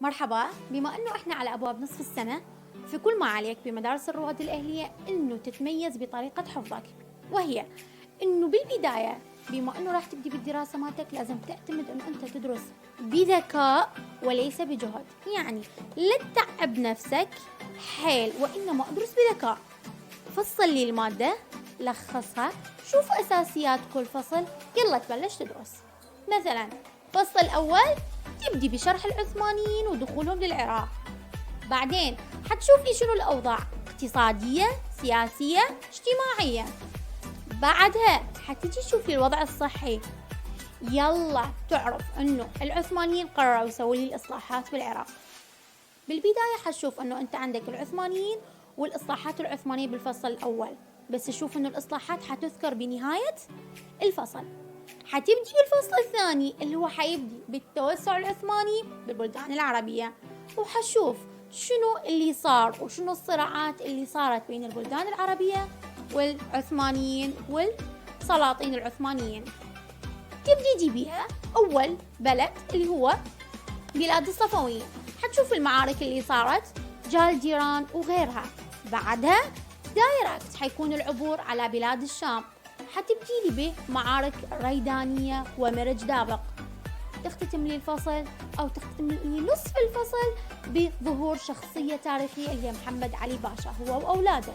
مرحبا، بما انه احنا على ابواب نصف السنة، فكل ما عليك بمدارس الرواد الاهلية انه تتميز بطريقة حفظك، وهي انه بالبداية بما انه راح تبدي بالدراسة مالتك لازم تعتمد انه انت تدرس بذكاء وليس بجهد. يعني لا تتعب نفسك حيل، وانما ادرس بذكاء. فصل لي المادة، لخصها، شوف اساسيات كل فصل، يلا تبلش تدرس. مثلا فصل الاول تبدي بشرح العثمانيين ودخولهم للعراق، بعدين حتشوف لي شنو الأوضاع اقتصادية، سياسية، اجتماعية. بعدها حتجي تشوف لي الوضع الصحي، يلا تعرف انه العثمانيين قرروا يسووا لي الإصلاحات بالعراق. بالبداية حتشوف انه انت عندك العثمانيين والإصلاحات العثمانية بالفصل الأول، بس تشوف انه الإصلاحات حتذكر بنهاية الفصل. حتبدي بالفصل الثاني اللي هو حيبدي بالتوسع العثماني بالبلدان العربية، وحشوف شنو اللي صار وشنو الصراعات اللي صارت بين البلدان العربية والعثمانيين والسلاطين العثمانيين. تبدي بيها أول بلد اللي هو بلاد الصفوية، حتشوف المعارك اللي صارت جالجيران وغيرها. بعدها دايركت حيكون العبور على بلاد الشام، حتبدي لي بمعارك الريدانية ومرج دابق. تختتم لي الفصل أو تختتم لي نصف الفصل بظهور شخصية تاريخية اللي هي محمد علي باشا هو وأولاده.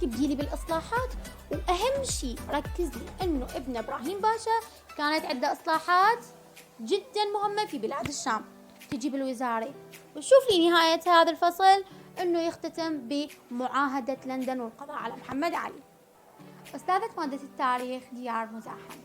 تبدي لي بالإصلاحات، وأهم شيء ركز لي أنه ابن إبراهيم باشا كانت عنده إصلاحات جدا مهمة في بلاد الشام. تجي بالوزارة وشوف لي نهاية هذا الفصل أنه يختتم بمعاهدة لندن والقضاء على محمد علي. أستاذة مادة التاريخ ديار مزاحم.